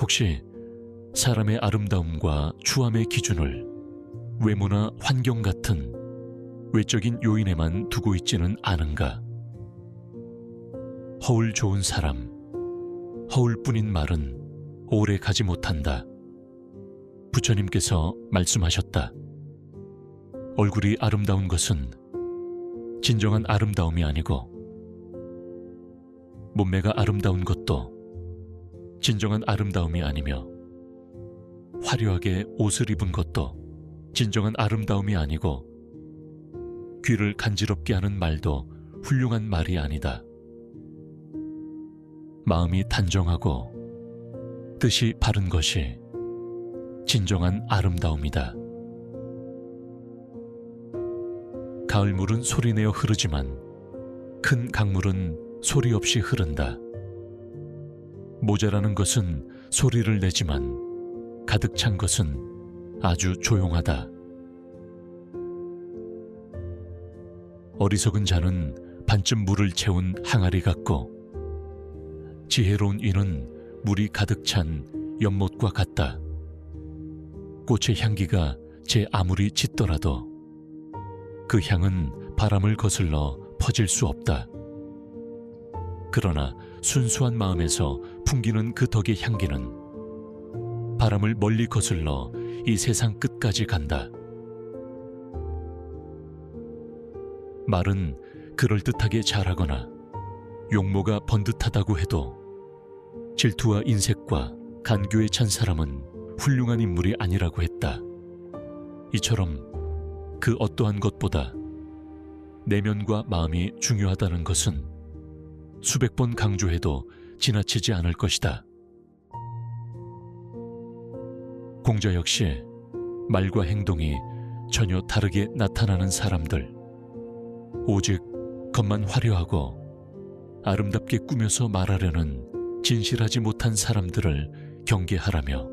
혹시 사람의 아름다움과 추함의 기준을 외모나 환경 같은 외적인 요인에만 두고 있지는 않은가? 허울 좋은 사람, 허울뿐인 말은 오래 가지 못한다. 부처님께서 말씀하셨다. 얼굴이 아름다운 것은 진정한 아름다움이 아니고, 몸매가 아름다운 것도 진정한 아름다움이 아니며, 화려하게 옷을 입은 것도 진정한 아름다움이 아니고, 귀를 간지럽게 하는 말도 훌륭한 말이 아니다. 마음이 단정하고 뜻이 바른 것이 진정한 아름다움이다. 가을물은 소리내어 흐르지만 큰 강물은 소리 없이 흐른다. 모자라는 것은 소리를 내지만 가득 찬 것은 아주 조용하다. 어리석은 자는 반쯤 물을 채운 항아리 같고, 지혜로운 이는 물이 가득 찬 연못과 같다. 꽃의 향기가 제 아무리 짙더라도 그 향은 바람을 거슬러 퍼질 수 없다. 그러나 순수한 마음에서 풍기는 그 덕의 향기는 바람을 멀리 거슬러 이 세상 끝까지 간다. 말은 그럴듯하게 잘하거나 용모가 번듯하다고 해도 질투와 인색과 간교에 찬 사람은 훌륭한 인물이 아니라고 했다. 이처럼 그 어떠한 것보다 내면과 마음이 중요하다는 것은 수백 번 강조해도 지나치지 않을 것이다. 공자 역시 말과 행동이 전혀 다르게 나타나는 사람들, 오직 겉만 화려하고 아름답게 꾸며서 말하려는 진실하지 못한 사람들을 경계하라며,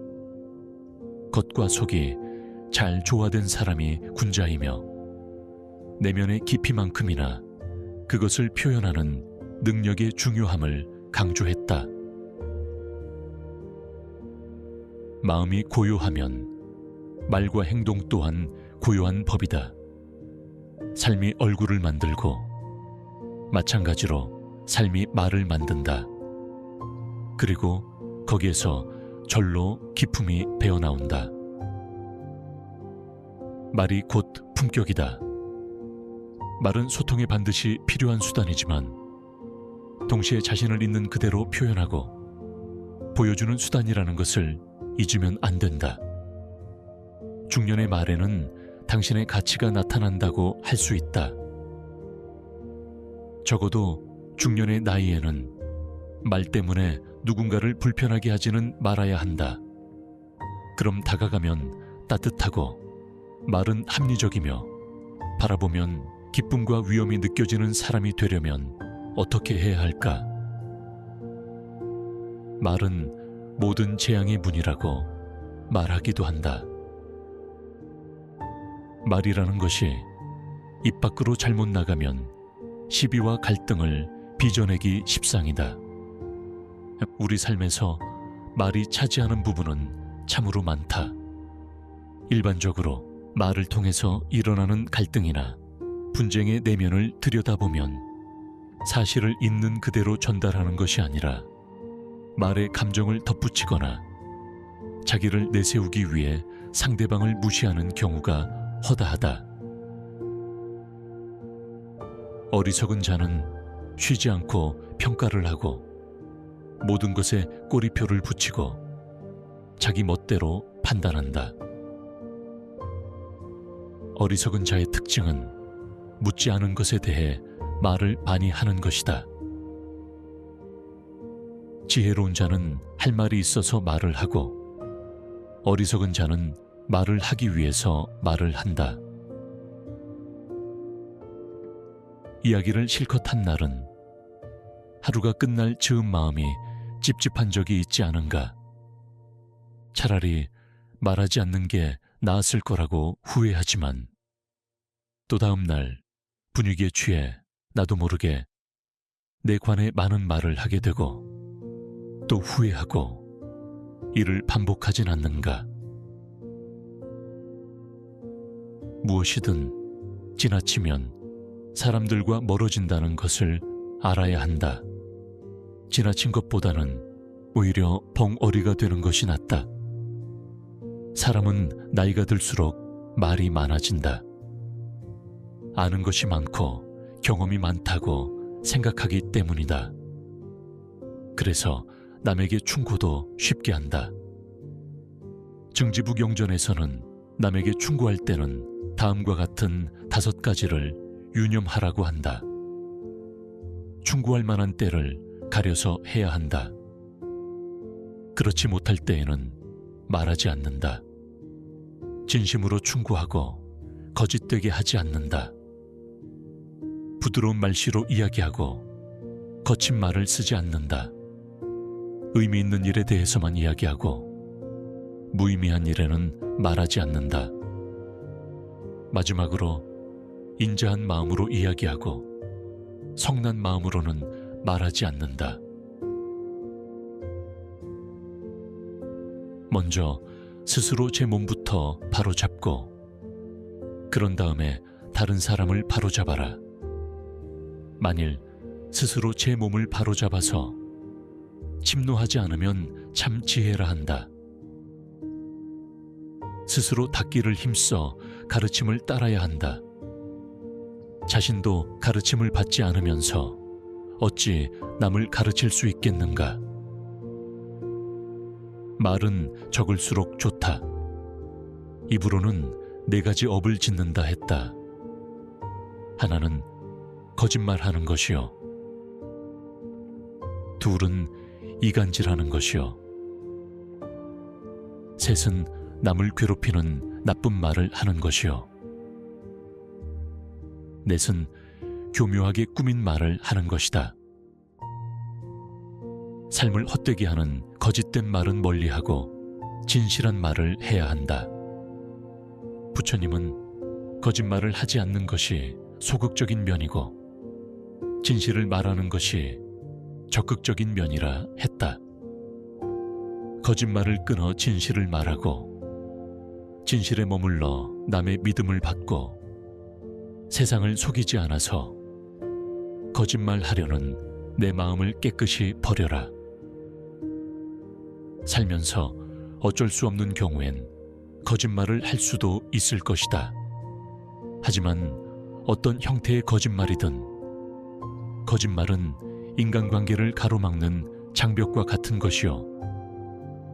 겉과 속이 잘 조화된 사람이 군자이며 내면의 깊이만큼이나 그것을 표현하는 능력의 중요함을 강조했다. 마음이 고요하면 말과 행동 또한 고요한 법이다. 삶이 얼굴을 만들고 마찬가지로 삶이 말을 만든다. 그리고 거기에서 절로 기품이 배어나온다. 말이 곧 품격이다. 말은 소통에 반드시 필요한 수단이지만 동시에 자신을 있는 그대로 표현하고 보여주는 수단이라는 것을 잊으면 안 된다. 중년의 말에는 당신의 가치가 나타난다고 할 수 있다. 적어도 중년의 나이에는 말 때문에 누군가를 불편하게 하지는 말아야 한다. 그럼 다가가면 따뜻하고 말은 합리적이며 바라보면 기쁨과 위엄이 느껴지는 사람이 되려면 어떻게 해야 할까? 말은 모든 재앙의 문이라고 말하기도 한다. 말이라는 것이 입 밖으로 잘못 나가면 시비와 갈등을 빚어내기 십상이다. 우리 삶에서 말이 차지하는 부분은 참으로 많다. 일반적으로 말을 통해서 일어나는 갈등이나 분쟁의 내면을 들여다보면 사실을 있는 그대로 전달하는 것이 아니라 말의 감정을 덧붙이거나 자기를 내세우기 위해 상대방을 무시하는 경우가 허다하다. 어리석은 자는 쉬지 않고 평가를 하고 모든 것에 꼬리표를 붙이고 자기 멋대로 판단한다. 어리석은 자의 특징은 묻지 않은 것에 대해 말을 많이 하는 것이다. 지혜로운 자는 할 말이 있어서 말을 하고 어리석은 자는 말을 하기 위해서 말을 한다. 이야기를 실컷 한 날은 하루가 끝날 즈음 마음이 찝찝한 적이 있지 않은가? 차라리 말하지 않는 게 나았을 거라고 후회하지만 또 다음 날 분위기에 취해 나도 모르게 내 관해 많은 말을 하게 되고 또 후회하고 이를 반복하진 않는가? 무엇이든 지나치면 사람들과 멀어진다는 것을 알아야 한다. 지나친 것보다는 오히려 벙어리가 되는 것이 낫다. 사람은 나이가 들수록 말이 많아진다. 아는 것이 많고 경험이 많다고 생각하기 때문이다. 그래서 남에게 충고도 쉽게 한다. 증지부경전에서는 남에게 충고할 때는 다음과 같은 5가지를 유념하라고 한다. 충고할 만한 때를 가려서 해야 한다. 그렇지 못할 때에는 말하지 않는다. 진심으로 충고하고 거짓되게 하지 않는다. 부드러운 말씨로 이야기하고 거친 말을 쓰지 않는다. 의미 있는 일에 대해서만 이야기하고 무의미한 일에는 말하지 않는다. 마지막으로 인자한 마음으로 이야기하고 성난 마음으로는 말하지 않는다. 먼저 스스로 제 몸부터 바로잡고 그런 다음에 다른 사람을 바로잡아라. 만일 스스로 제 몸을 바로잡아서 침노하지 않으면 참 지혜라 한다. 스스로 닦기를 힘써 가르침을 따라야 한다. 자신도 가르침을 받지 않으면서 어찌 남을 가르칠 수 있겠는가? 말은 적을수록 좋다. 입으로는 4가지 업을 짓는다 했다. 하나는 거짓말하는 것이요. 둘은 이간질하는 것이요. 셋은 남을 괴롭히는 나쁜 말을 하는 것이요. 넷은 교묘하게 꾸민 말을 하는 것이다. 삶을 헛되게 하는 거짓된 말은 멀리하고 진실한 말을 해야 한다. 부처님은 거짓말을 하지 않는 것이 소극적인 면이고 진실을 말하는 것이 적극적인 면이라 했다. 거짓말을 끊어 진실을 말하고 진실에 머물러 남의 믿음을 받고 세상을 속이지 않아서 거짓말하려는 내 마음을 깨끗이 버려라. 살면서 어쩔 수 없는 경우엔 거짓말을 할 수도 있을 것이다. 하지만 어떤 형태의 거짓말이든 거짓말은 인간관계를 가로막는 장벽과 같은 것이요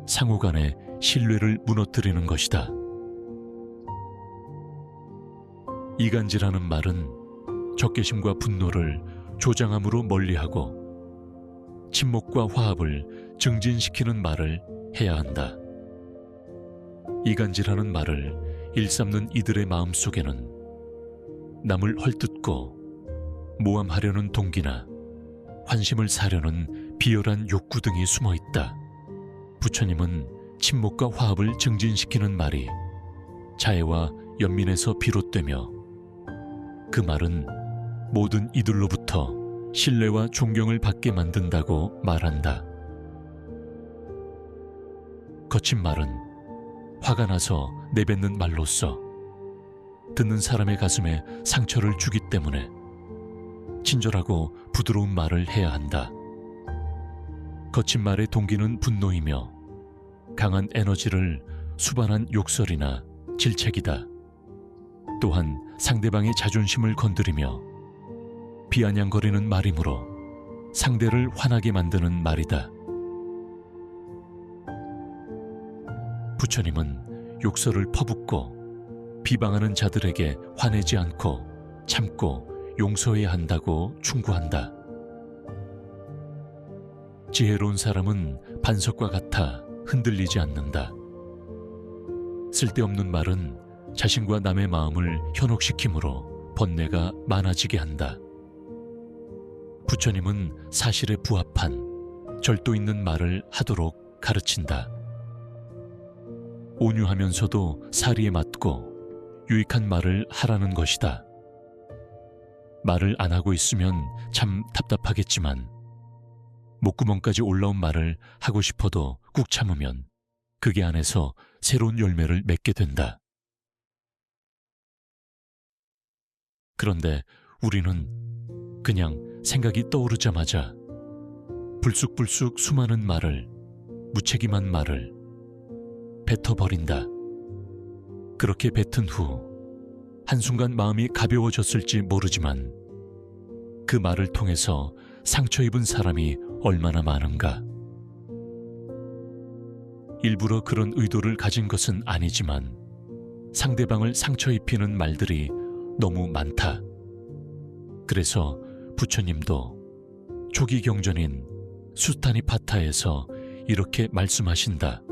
상호간의 신뢰를 무너뜨리는 것이다. 이간질하는 말은 적개심과 분노를 조장함으로 멀리하고 친목과 화합을 증진시키는 말을 해야 한다. 이간질하는 말을 일삼는 이들의 마음속에는 남을 헐뜯고 모함하려는 동기나 환심을 사려는 비열한 욕구 등이 숨어 있다. 부처님은 친목과 화합을 증진시키는 말이 자애와 연민에서 비롯되며 그 말은 모든 이들로부터 신뢰와 존경을 받게 만든다고 말한다. 거친 말은 화가 나서 내뱉는 말로써 듣는 사람의 가슴에 상처를 주기 때문에 친절하고 부드러운 말을 해야 한다. 거친 말의 동기는 분노이며 강한 에너지를 수반한 욕설이나 질책이다. 또한 상대방의 자존심을 건드리며 비아냥거리는 말이므로 상대를 화나게 만드는 말이다. 부처님은 욕설을 퍼붓고 비방하는 자들에게 화내지 않고 참고 용서해야 한다고 충고한다. 지혜로운 사람은 반석과 같아 흔들리지 않는다. 쓸데없는 말은 자신과 남의 마음을 현혹시키므로 번뇌가 많아지게 한다. 부처님은 사실에 부합한 절도 있는 말을 하도록 가르친다. 온유하면서도 사리에 맞고 유익한 말을 하라는 것이다. 말을 안 하고 있으면 참 답답하겠지만 목구멍까지 올라온 말을 하고 싶어도 꾹 참으면 그게 안에서 새로운 열매를 맺게 된다. 그런데 우리는 그냥 생각이 떠오르자마자 불쑥불쑥 수많은 말을, 무책임한 말을 뱉어버린다. 그렇게 뱉은 후 한순간 마음이 가벼워졌을지 모르지만 그 말을 통해서 상처 입은 사람이 얼마나 많은가. 일부러 그런 의도를 가진 것은 아니지만 상대방을 상처 입히는 말들이 너무 많다. 그래서 부처님도 초기 경전인 수타니파타에서 이렇게 말씀하신다.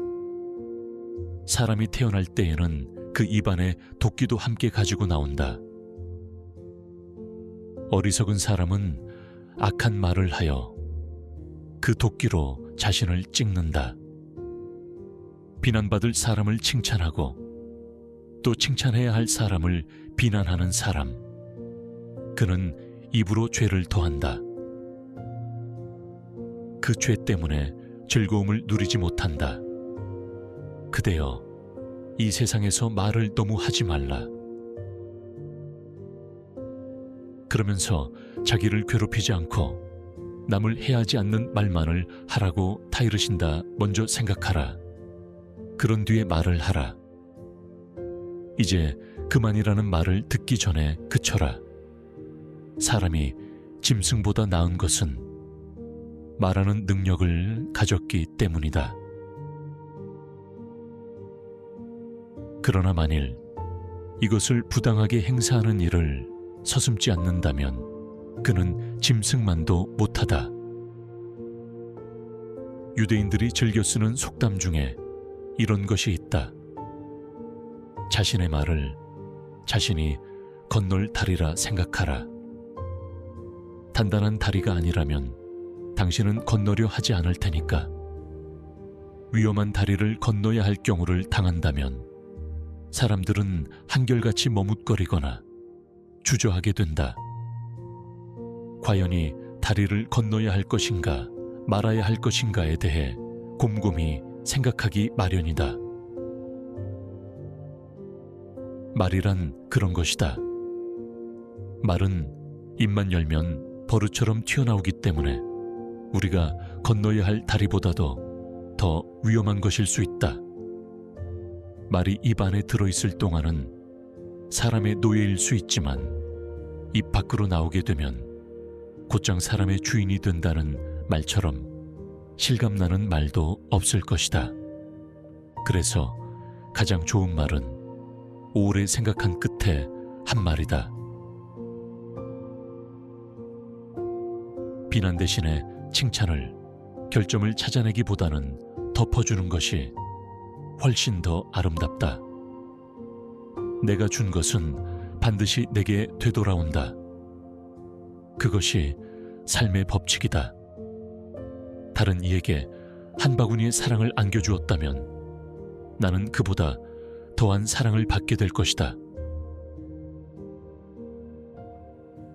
사람이 태어날 때에는 그 입안에 도끼도 함께 가지고 나온다. 어리석은 사람은 악한 말을 하여 그 도끼로 자신을 찍는다. 비난받을 사람을 칭찬하고 또 칭찬해야 할 사람을 비난하는 사람, 그는 입으로 죄를 더한다. 그 죄 때문에 즐거움을 누리지 못한다. 그대여, 이 세상에서 말을 너무 하지 말라. 그러면서 자기를 괴롭히지 않고 남을 해하지 않는 말만을 하라고 타이르신다 먼저 생각하라. 그런 뒤에 말을 하라. 이제 그만이라는 말을 듣기 전에 그쳐라. 사람이 짐승보다 나은 것은 말하는 능력을 가졌기 때문이다. 그러나 만일 이것을 부당하게 행사하는 일을 서슴지 않는다면 그는 짐승만도 못하다. 유대인들이 즐겨 쓰는 속담 중에 이런 것이 있다. 자신의 말을 자신이 건널 다리라 생각하라. 단단한 다리가 아니라면 당신은 건너려 하지 않을 테니까. 위험한 다리를 건너야 할 경우를 당한다면 사람들은 한결같이 머뭇거리거나 주저하게 된다. 과연이 다리를 건너야 할 것인가 말아야 할 것인가에 대해 곰곰이 생각하기 마련이다. 말이란 그런 것이다. 말은 입만 열면 버릇처럼 튀어나오기 때문에 우리가 건너야 할 다리보다도 더 위험한 것일 수 있다. 말이 입 안에 들어있을 동안은 사람의 노예일 수 있지만 입 밖으로 나오게 되면 곧장 사람의 주인이 된다는 말처럼 실감나는 말도 없을 것이다. 그래서 가장 좋은 말은 오래 생각한 끝에 한 말이다. 비난 대신에 칭찬을, 결점을 찾아내기보다는 덮어주는 것이 훨씬 더 아름답다. 내가 준 것은 반드시 내게 되돌아온다. 그것이 삶의 법칙이다. 다른 이에게 한 바구니의 사랑을 안겨주었다면 나는 그보다 더한 사랑을 받게 될 것이다.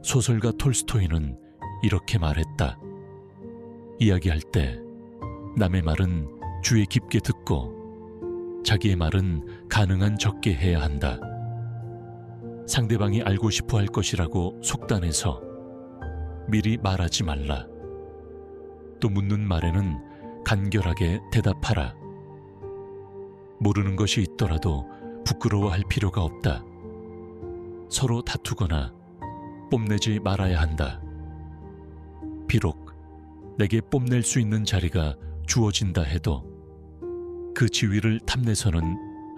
소설가 톨스토이는 이렇게 말했다. 이야기할 때 남의 말은 주의 깊게 듣고 자기의 말은 가능한 적게 해야 한다. 상대방이 알고 싶어 할 것이라고 속단해서 미리 말하지 말라. 또 묻는 말에는 간결하게 대답하라. 모르는 것이 있더라도 부끄러워할 필요가 없다. 서로 다투거나 뽐내지 말아야 한다. 비록 내게 뽐낼 수 있는 자리가 주어진다 해도 그 지위를 탐내서는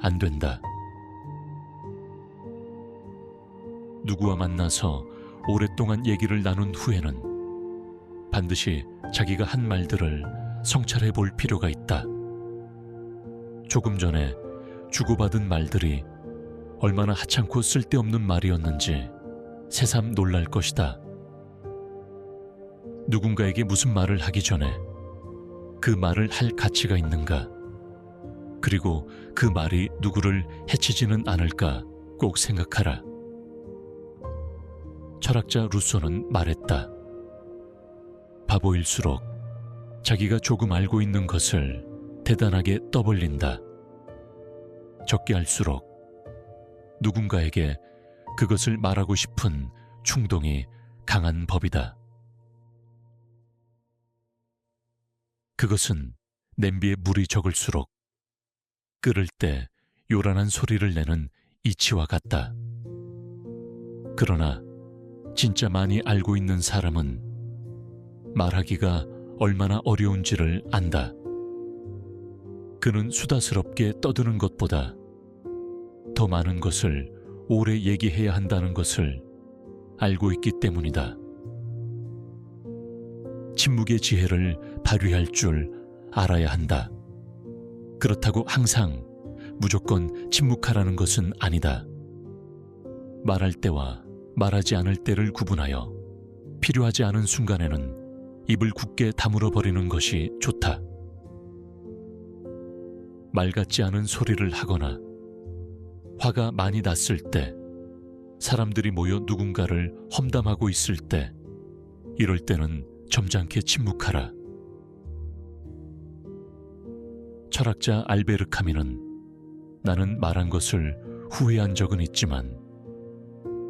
안 된다. 누구와 만나서 오랫동안 얘기를 나눈 후에는 반드시 자기가 한 말들을 성찰해 볼 필요가 있다. 조금 전에 주고받은 말들이 얼마나 하찮고 쓸데없는 말이었는지 새삼 놀랄 것이다. 누군가에게 무슨 말을 하기 전에 그 말을 할 가치가 있는가? 그리고 그 말이 누구를 해치지는 않을까 꼭 생각하라. 철학자 루소는 말했다. 바보일수록 자기가 조금 알고 있는 것을 대단하게 떠벌린다. 적게 할수록 누군가에게 그것을 말하고 싶은 충동이 강한 법이다. 그것은 냄비에 물이 적을수록 끓을 때 요란한 소리를 내는 이치와 같다. 그러나 진짜 많이 알고 있는 사람은 말하기가 얼마나 어려운지를 안다. 그는 수다스럽게 떠드는 것보다 더 많은 것을 오래 얘기해야 한다는 것을 알고 있기 때문이다. 침묵의 지혜를 발휘할 줄 알아야 한다. 그렇다고 항상 무조건 침묵하라는 것은 아니다. 말할 때와 말하지 않을 때를 구분하여 필요하지 않은 순간에는 입을 굳게 다물어 버리는 것이 좋다. 말 같지 않은 소리를 하거나 화가 많이 났을 때, 사람들이 모여 누군가를 험담하고 있을 때, 이럴 때는 점잖게 침묵하라. 철학자 알베르 카미는 나는 말한 것을 후회한 적은 있지만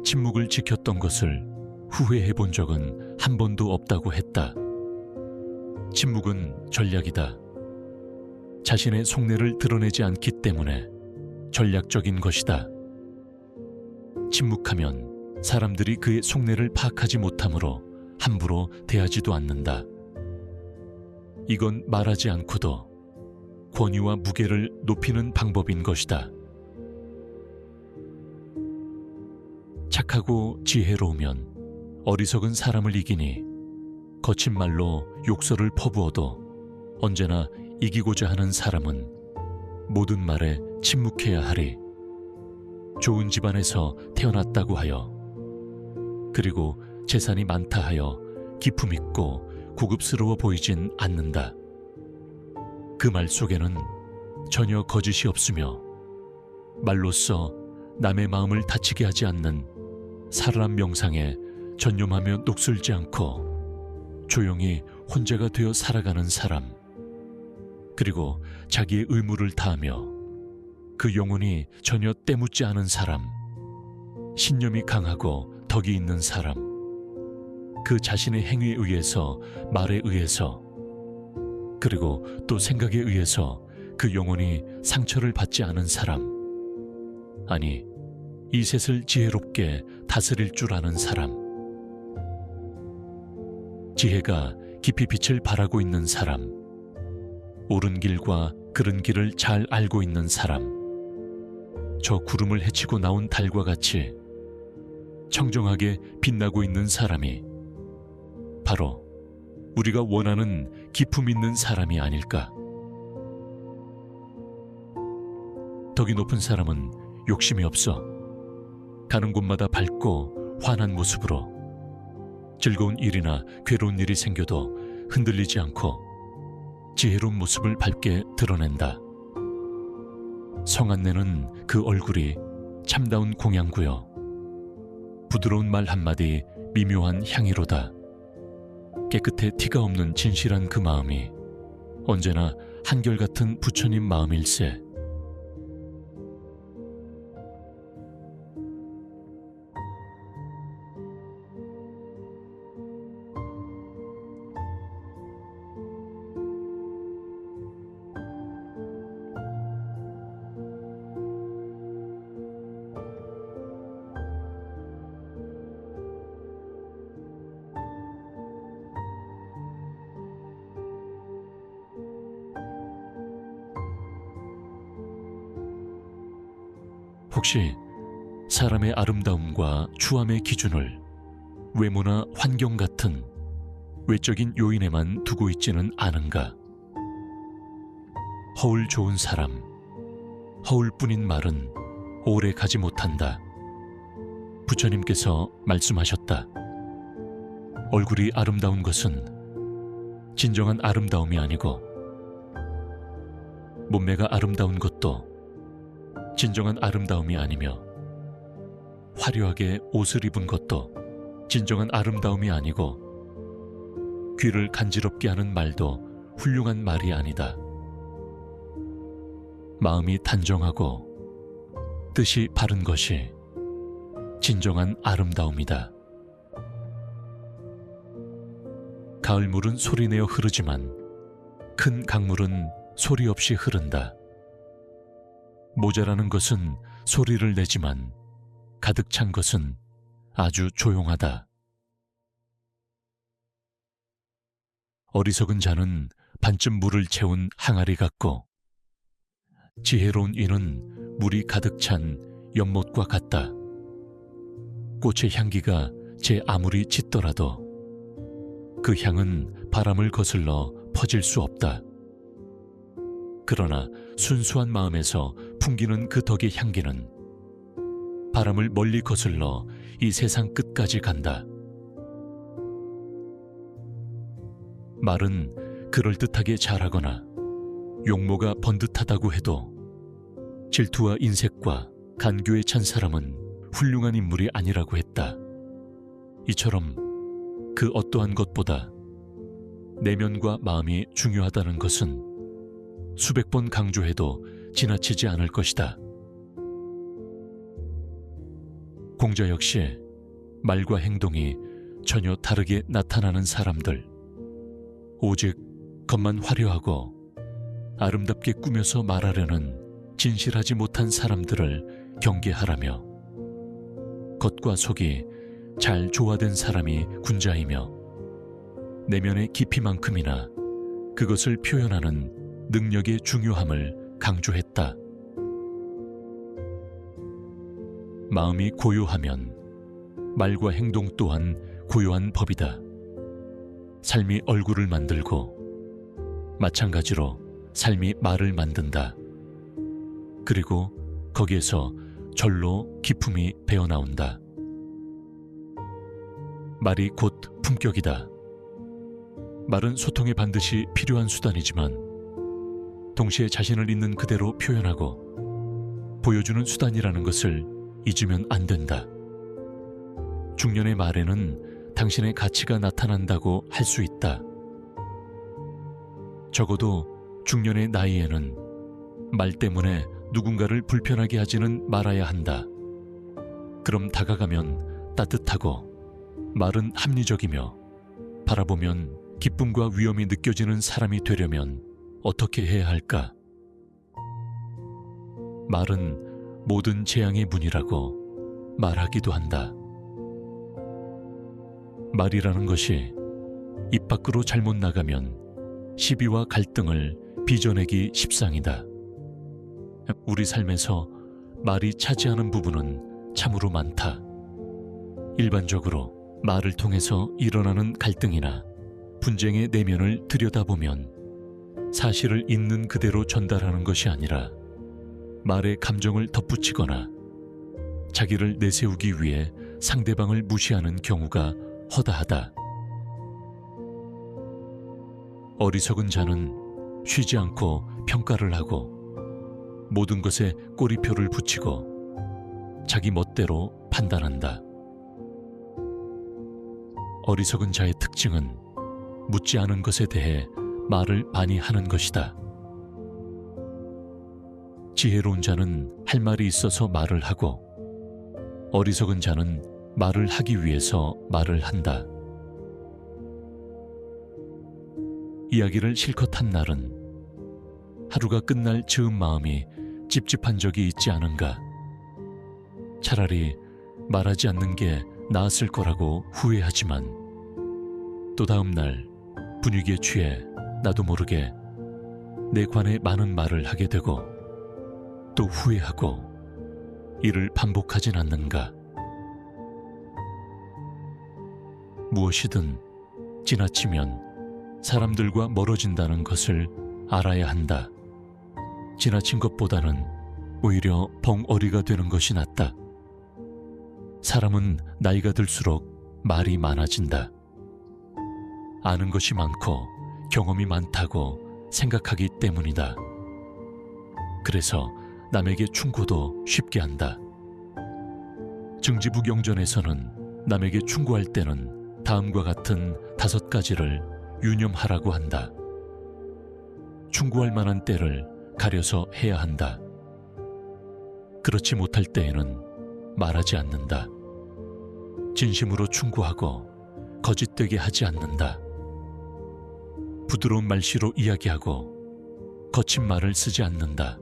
침묵을 지켰던 것을 후회해 본 적은 한 번도 없다고 했다. 침묵은 전략이다. 자신의 속내를 드러내지 않기 때문에 전략적인 것이다. 침묵하면 사람들이 그의 속내를 파악하지 못하므로 함부로 대하지도 않는다. 이건 말하지 않고도 권위와 무게를 높이는 방법인 것이다. 착하고 지혜로우면 어리석은 사람을 이기니 거친 말로 욕설을 퍼부어도 언제나 이기고자 하는 사람은 모든 말에 침묵해야 하리. 좋은 집안에서 태어났다고 하여 그리고 재산이 많다 하여 기품 있고 고급스러워 보이진 않는다. 그 말 속에는 전혀 거짓이 없으며 말로써 남의 마음을 다치게 하지 않는 사람 명상에 전념하며 녹슬지 않고 조용히 혼자가 되어 살아가는 사람, 그리고 자기의 의무를 다하며 그 영혼이 전혀 때묻지 않은 사람, 신념이 강하고 덕이 있는 사람, 그 자신의 행위에 의해서, 말에 의해서, 그리고 또 생각에 의해서 그 영혼이 상처를 받지 않은 사람, 아니 이 셋을 지혜롭게 다스릴 줄 아는 사람, 지혜가 깊이 빛을 발하고 있는 사람, 옳은 길과 그른 길을 잘 알고 있는 사람, 저 구름을 헤치고 나온 달과 같이 청정하게 빛나고 있는 사람이 바로 우리가 원하는 기품 있는 사람이 아닐까. 덕이 높은 사람은 욕심이 없어 가는 곳마다 밝고 환한 모습으로 즐거운 일이나 괴로운 일이 생겨도 흔들리지 않고 지혜로운 모습을 밝게 드러낸다. 성안내는 그 얼굴이 참다운 공양구여 부드러운 말 한마디 미묘한 향이로다. 깨끗해 티가 없는 진실한 그 마음이 언제나 한결같은 부처님 마음일세. 혹시 사람의 아름다움과 추함의 기준을 외모나 환경 같은 외적인 요인에만 두고 있지는 않은가? 허울 좋은 사람, 허울뿐인 말은 오래 가지 못한다. 부처님께서 말씀하셨다. 얼굴이 아름다운 것은 진정한 아름다움이 아니고 몸매가 아름다운 것도 진정한 아름다움이 아니며 화려하게 옷을 입은 것도 진정한 아름다움이 아니고 귀를 간지럽게 하는 말도 훌륭한 말이 아니다. 마음이 단정하고 뜻이 바른 것이 진정한 아름다움이다. 가을물은 소리내어 흐르지만 큰 강물은 소리 없이 흐른다. 모자라는 것은 소리를 내지만 가득 찬 것은 아주 조용하다. 어리석은 자는 반쯤 물을 채운 항아리 같고 지혜로운 이는 물이 가득 찬 연못과 같다. 꽃의 향기가 제 아무리 짙더라도 그 향은 바람을 거슬러 퍼질 수 없다. 그러나 순수한 마음에서 풍기는 그 덕의 향기는 바람을 멀리 거슬러 이 세상 끝까지 간다. 말은 그럴듯하게 잘하거나 용모가 번듯하다고 해도 질투와 인색과 간교에 찬 사람은 훌륭한 인물이 아니라고 했다. 이처럼 그 어떠한 것보다 내면과 마음이 중요하다는 것은 수백 번 강조해도 지나치지 않을 것이다. 공자 역시 말과 행동이 전혀 다르게 나타나는 사람들, 오직 겉만 화려하고 아름답게 꾸며서 말하려는 진실하지 못한 사람들을 경계하라며 겉과 속이 잘 조화된 사람이 군자이며 내면의 깊이만큼이나 그것을 표현하는 능력의 중요함을 강조했다. 마음이 고요하면 말과 행동 또한 고요한 법이다. 삶이 얼굴을 만들고 마찬가지로 삶이 말을 만든다. 그리고 거기에서 절로 기품이 배어나온다. 말이 곧 품격이다. 말은 소통에 반드시 필요한 수단이지만 동시에 자신을 있는 그대로 표현하고 보여주는 수단이라는 것을 잊으면 안 된다. 중년의 말에는 당신의 가치가 나타난다고 할 수 있다. 적어도 중년의 나이에는 말 때문에 누군가를 불편하게 하지는 말아야 한다. 그럼 다가가면 따뜻하고 말은 합리적이며 바라보면 기쁨과 위엄이 느껴지는 사람이 되려면 어떻게 해야 할까? 말은 모든 재앙의 문이라고 말하기도 한다. 말이라는 것이 입 밖으로 잘못 나가면 시비와 갈등을 빚어내기 십상이다. 우리 삶에서 말이 차지하는 부분은 참으로 많다. 일반적으로 말을 통해서 일어나는 갈등이나 분쟁의 내면을 들여다보면 사실을 있는 그대로 전달하는 것이 아니라 말에 감정을 덧붙이거나 자기를 내세우기 위해 상대방을 무시하는 경우가 허다하다. 어리석은 자는 쉬지 않고 평가를 하고 모든 것에 꼬리표를 붙이고 자기 멋대로 판단한다. 어리석은 자의 특징은 묻지 않은 것에 대해 말을 많이 하는 것이다. 지혜로운 자는 할 말이 있어서 말을 하고 어리석은 자는 말을 하기 위해서 말을 한다. 이야기를 실컷 한 날은 하루가 끝날 즈음 마음이 찝찝한 적이 있지 않은가. 차라리 말하지 않는 게 나았을 거라고 후회하지만 또 다음 날 분위기에 취해 나도 모르게 내 관해 많은 말을 하게 되고 또 후회하고 이를 반복하진 않는가. 무엇이든 지나치면 사람들과 멀어진다는 것을 알아야 한다. 지나친 것보다는 오히려 벙어리가 되는 것이 낫다. 사람은 나이가 들수록 말이 많아진다. 아는 것이 많고 경험이 많다고 생각하기 때문이다. 그래서 남에게 충고도 쉽게 한다. 증지부경전에서는 남에게 충고할 때는 다음과 같은 5가지를 유념하라고 한다. 충고할 만한 때를 가려서 해야 한다. 그렇지 못할 때에는 말하지 않는다. 진심으로 충고하고 거짓되게 하지 않는다. 부드러운 말씨로 이야기하고 거친 말을 쓰지 않는다.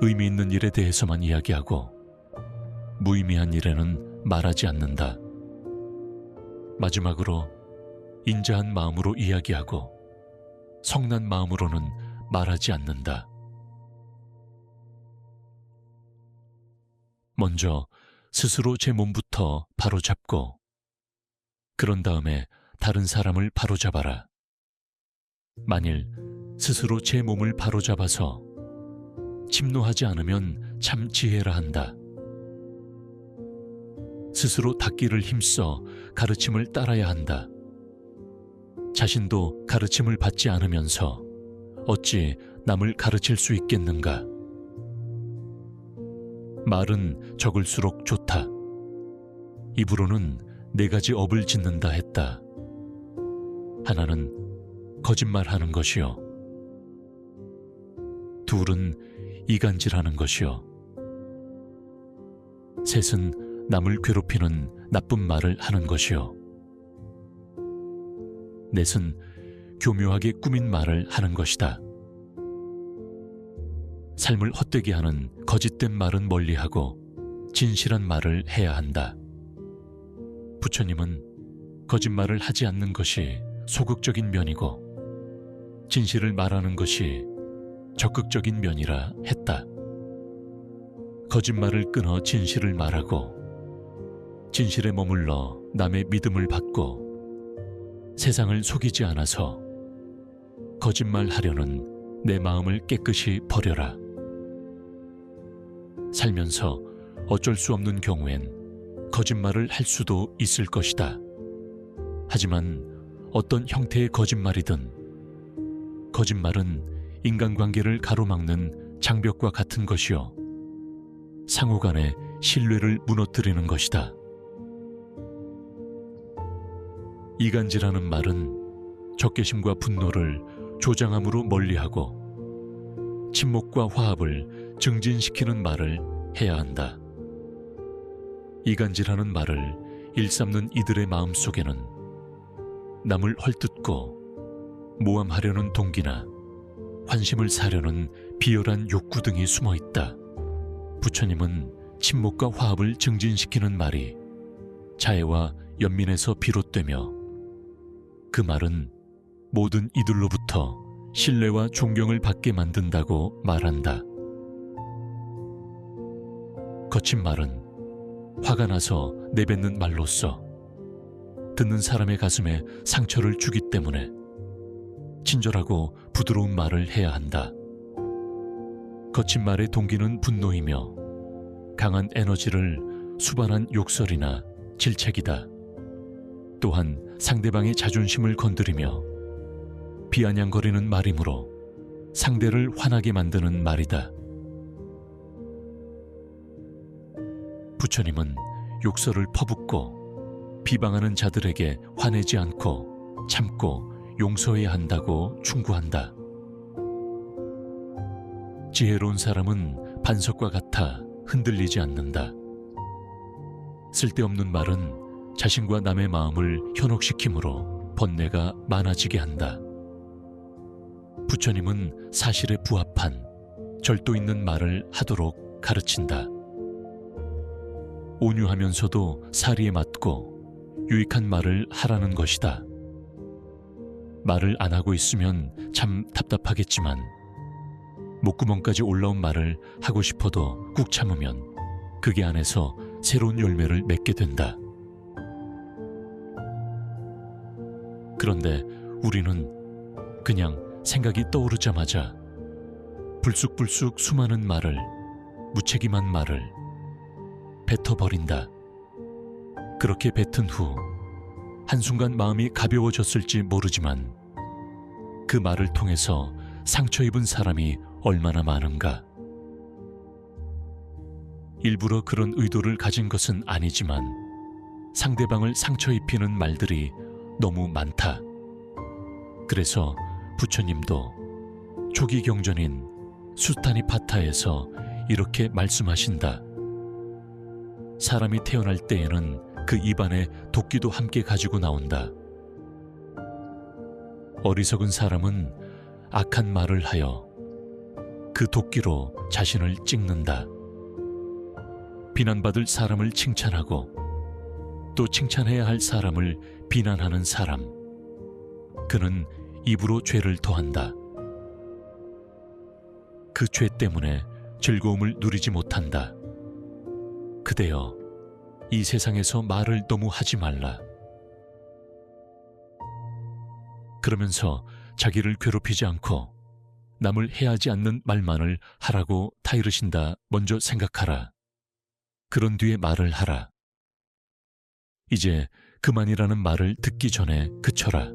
의미 있는 일에 대해서만 이야기하고 무의미한 일에는 말하지 않는다. 마지막으로 인자한 마음으로 이야기하고 성난 마음으로는 말하지 않는다. 먼저 스스로 제 몸부터 바로잡고 그런 다음에 다른 사람을 바로잡아라. 만일 스스로 제 몸을 바로잡아서 침노하지 않으면 참 지혜라 한다. 스스로 닦기를 힘써 가르침을 따라야 한다. 자신도 가르침을 받지 않으면서 어찌 남을 가르칠 수 있겠는가? 말은 적을수록 좋다. 입으로는 4가지 업을 짓는다 했다. 하나는 거짓말하는 것이요. 둘은 이간질하는 것이요. 셋은 남을 괴롭히는 나쁜 말을 하는 것이요. 넷은 교묘하게 꾸민 말을 하는 것이다. 삶을 헛되게 하는 거짓된 말은 멀리하고 진실한 말을 해야 한다. 부처님은 거짓말을 하지 않는 것이 소극적인 면이고 진실을 말하는 것이 적극적인 면이라 했다. 거짓말을 끊어 진실을 말하고 진실에 머물러 남의 믿음을 받고 세상을 속이지 않아서 거짓말하려는 내 마음을 깨끗이 버려라. 살면서 어쩔 수 없는 경우엔 거짓말을 할 수도 있을 것이다. 하지만 어떤 형태의 거짓말이든 거짓말은 인간관계를 가로막는 장벽과 같은 것이요 상호 간의 신뢰를 무너뜨리는 것이다. 이간질하는 말은 적개심과 분노를 조장함으로 멀리하고 친목과 화합을 증진시키는 말을 해야 한다. 이간질하는 말을 일삼는 이들의 마음속에는 남을 헐뜯고 모함하려는 동기나 환심을 사려는 비열한 욕구 등이 숨어 있다. 부처님은 친목과 화합을 증진시키는 말이 자애와 연민에서 비롯되며 그 말은 모든 이들로부터 신뢰와 존경을 받게 만든다고 말한다. 거친 말은 화가 나서 내뱉는 말로써 듣는 사람의 가슴에 상처를 주기 때문에 친절하고 부드러운 말을 해야 한다. 거친 말의 동기는 분노이며 강한 에너지를 수반한 욕설이나 질책이다. 또한 상대방의 자존심을 건드리며 비아냥거리는 말이므로 상대를 화나게 만드는 말이다. 부처님은 욕설을 퍼붓고 비방하는 자들에게 화내지 않고 참고 용서해야 한다고 충고한다. 지혜로운 사람은 반석과 같아 흔들리지 않는다. 쓸데없는 말은 자신과 남의 마음을 현혹시키므로 번뇌가 많아지게 한다. 부처님은 사실에 부합한 절도 있는 말을 하도록 가르친다. 온유하면서도 사리에 맞고 유익한 말을 하라는 것이다. 말을 안 하고 있으면 참 답답하겠지만 목구멍까지 올라온 말을 하고 싶어도 꾹 참으면 그게 안에서 새로운 열매를 맺게 된다. 그런데 우리는 그냥 생각이 떠오르자마자 불쑥불쑥 수많은 말을, 무책임한 말을 뱉어버린다. 그렇게 뱉은 후 한순간 마음이 가벼워졌을지 모르지만 그 말을 통해서 상처 입은 사람이 얼마나 많은가. 일부러 그런 의도를 가진 것은 아니지만 상대방을 상처 입히는 말들이 너무 많다. 그래서 부처님도 초기 경전인 수타니파타에서 이렇게 말씀하신다. 사람이 태어날 때에는 그 입안에 도끼도 함께 가지고 나온다. 어리석은 사람은 악한 말을 하여 그 도끼로 자신을 찍는다. 비난받을 사람을 칭찬하고 또 칭찬해야 할 사람을 비난하는 사람, 그는 입으로 죄를 더한다. 그 죄 때문에 즐거움을 누리지 못한다. 그대여, 이 세상에서 말을 너무 하지 말라. 그러면서 자기를 괴롭히지 않고 남을 해하지 않는 말만을 하라고 타이르신다. 먼저 생각하라. 그런 뒤에 말을 하라. 이제 그만이라는 말을 듣기 전에 그쳐라.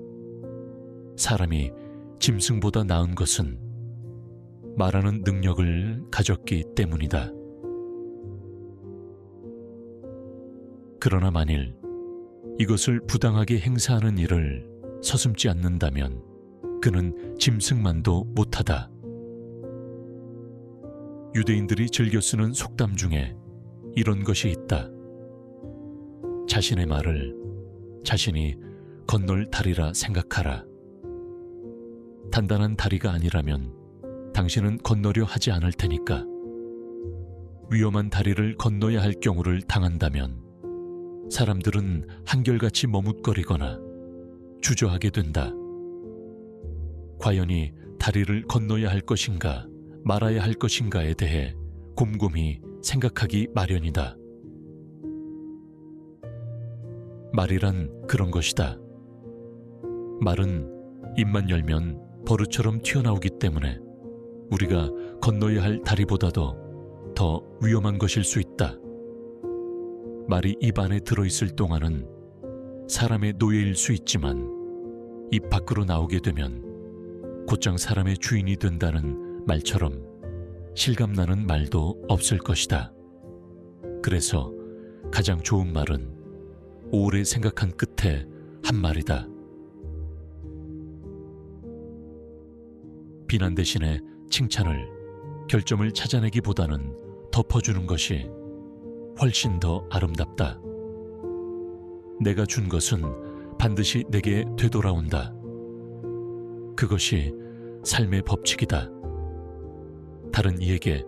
사람이 짐승보다 나은 것은 말하는 능력을 가졌기 때문이다. 그러나 만일 이것을 부당하게 행사하는 일을 서슴지 않는다면 그는 짐승만도 못하다. 유대인들이 즐겨 쓰는 속담 중에 이런 것이 있다. 자신의 말을 자신이 건널 다리라 생각하라. 단단한 다리가 아니라면 당신은 건너려 하지 않을 테니까. 위험한 다리를 건너야 할 경우를 당한다면 사람들은 한결같이 머뭇거리거나 주저하게 된다. 과연이 다리를 건너야 할 것인가 말아야 할 것인가에 대해 곰곰이 생각하기 마련이다. 말이란 그런 것이다. 말은 입만 열면 버릇처럼 튀어나오기 때문에 우리가 건너야 할 다리보다도 더 위험한 것일 수 있다. 말이 입 안에 들어있을 동안은 사람의 노예일 수 있지만 입 밖으로 나오게 되면 곧장 사람의 주인이 된다는 말처럼 실감나는 말도 없을 것이다. 그래서 가장 좋은 말은 오래 생각한 끝에 한 말이다. 비난 대신에 칭찬을, 결점을 찾아내기보다는 덮어주는 것이 훨씬 더 아름답다. 내가 준 것은 반드시 내게 되돌아온다. 그것이 삶의 법칙이다. 다른 이에게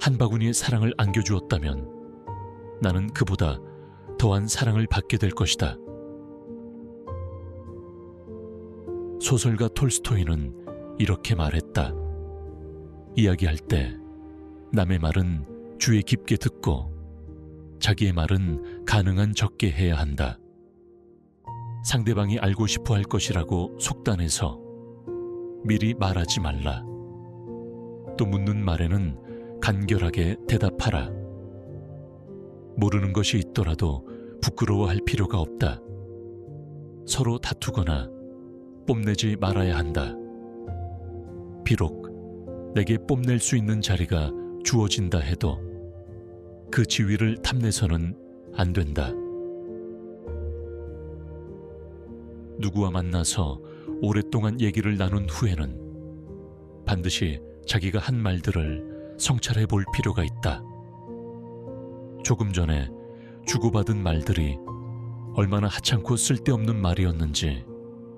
한 바구니의 사랑을 안겨주었다면 나는 그보다 더한 사랑을 받게 될 것이다. 소설가 톨스토이는 이렇게 말했다. 이야기할 때 남의 말은 주의 깊게 듣고 자기의 말은 가능한 적게 해야 한다. 상대방이 알고 싶어 할 것이라고 속단해서 미리 말하지 말라. 또 묻는 말에는 간결하게 대답하라. 모르는 것이 있더라도 부끄러워할 필요가 없다. 서로 다투거나 뽐내지 말아야 한다. 비록 내게 뽐낼 수 있는 자리가 주어진다 해도 그 지위를 탐내서는 안 된다. 누구와 만나서 오랫동안 얘기를 나눈 후에는 반드시 자기가 한 말들을 성찰해 볼 필요가 있다. 조금 전에 주고받은 말들이 얼마나 하찮고 쓸데없는 말이었는지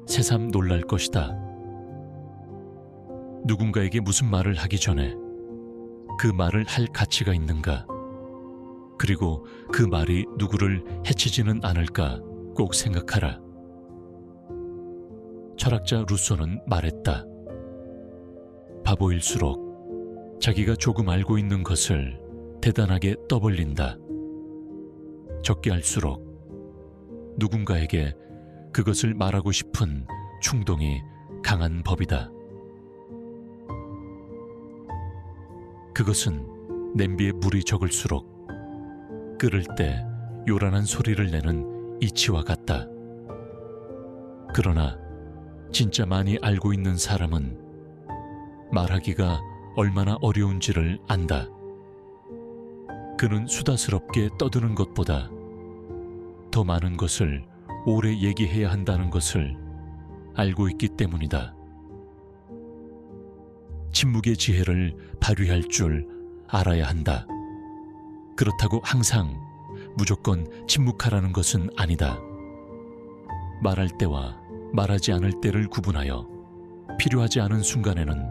새삼 놀랄 것이다. 누군가에게 무슨 말을 하기 전에 그 말을 할 가치가 있는가, 그리고 그 말이 누구를 해치지는 않을까 꼭 생각하라. 철학자 루소는 말했다. 바보일수록 자기가 조금 알고 있는 것을 대단하게 떠벌린다. 적게 알수록 누군가에게 그것을 말하고 싶은 충동이 강한 법이다. 그것은 냄비에 물이 적을수록 끓을 때 요란한 소리를 내는 이치와 같다. 그러나 진짜 많이 알고 있는 사람은 말하기가 얼마나 어려운지를 안다. 그는 수다스럽게 떠드는 것보다 더 많은 것을 오래 얘기해야 한다는 것을 알고 있기 때문이다. 침묵의 지혜를 발휘할 줄 알아야 한다. 그렇다고 항상 무조건 침묵하라는 것은 아니다. 말할 때와 말하지 않을 때를 구분하여 필요하지 않은 순간에는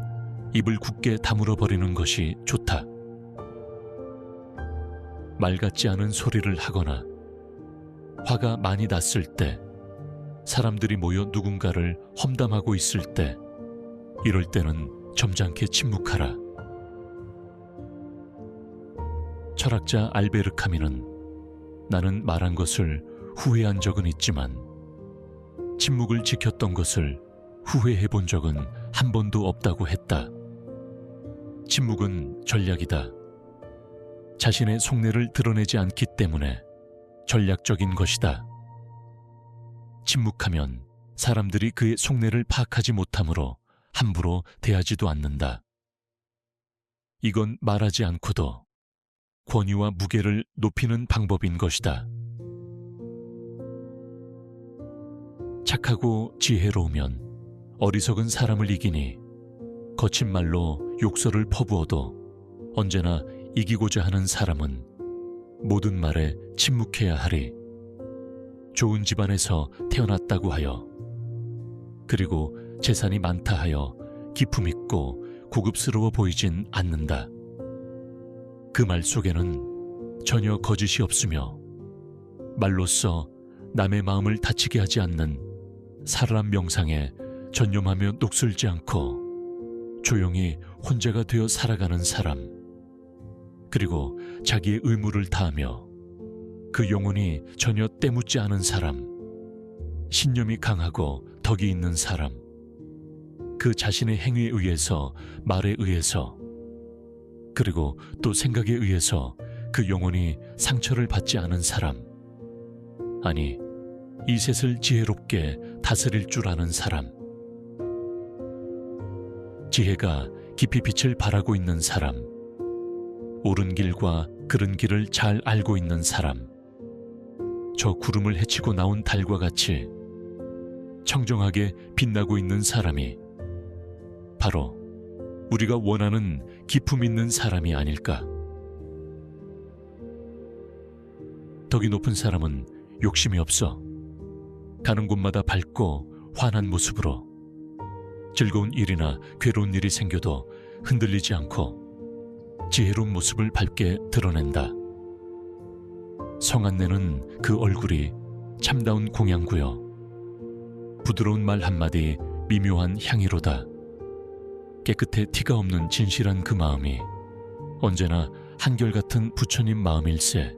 입을 굳게 다물어 버리는 것이 좋다. 말 같지 않은 소리를 하거나 화가 많이 났을 때, 사람들이 모여 누군가를 험담하고 있을 때, 이럴 때는 점잖게 침묵하라. 철학자 알베르 카뮈는 나는 말한 것을 후회한 적은 있지만 침묵을 지켰던 것을 후회해 본 적은 한 번도 없다고 했다. 침묵은 전략이다. 자신의 속내를 드러내지 않기 때문에 전략적인 것이다. 침묵하면 사람들이 그의 속내를 파악하지 못하므로 함부로 대하지도 않는다. 이건 말하지 않고도 권위와 무게를 높이는 방법인 것이다. 착하고 지혜로우면 어리석은 사람을 이기니 거친 말로 욕설을 퍼부어도 언제나 이기고자 하는 사람은 모든 말에 침묵해야 하리. 좋은 집안에서 태어났다고 하여, 그리고 재산이 많다 하여 기품 있고 고급스러워 보이진 않는다. 그 말 속에는 전혀 거짓이 없으며 말로써 남의 마음을 다치게 하지 않는 사람 명상에 전념하며 녹슬지 않고 조용히 혼자가 되어 살아가는 사람, 그리고 자기의 의무를 다하며 그 영혼이 전혀 때묻지 않은 사람, 신념이 강하고 덕이 있는 사람, 그 자신의 행위에 의해서, 말에 의해서, 그리고 또 생각에 의해서 그 영혼이 상처를 받지 않은 사람, 아니, 이 셋을 지혜롭게 다스릴 줄 아는 사람, 지혜가 깊이 빛을 발하고 있는 사람, 옳은 길과 그른 길을 잘 알고 있는 사람, 저 구름을 헤치고 나온 달과 같이 청정하게 빛나고 있는 사람이 바로 우리가 원하는 기품 있는 사람이 아닐까. 덕이 높은 사람은 욕심이 없어 가는 곳마다 밝고 환한 모습으로 즐거운 일이나 괴로운 일이 생겨도 흔들리지 않고 지혜로운 모습을 밝게 드러낸다. 성안내는 그 얼굴이 참다운 공양구여 부드러운 말 한마디 미묘한 향이로다. 깨끗해 티가 없는 진실한 그 마음이 언제나 한결같은 부처님 마음일세.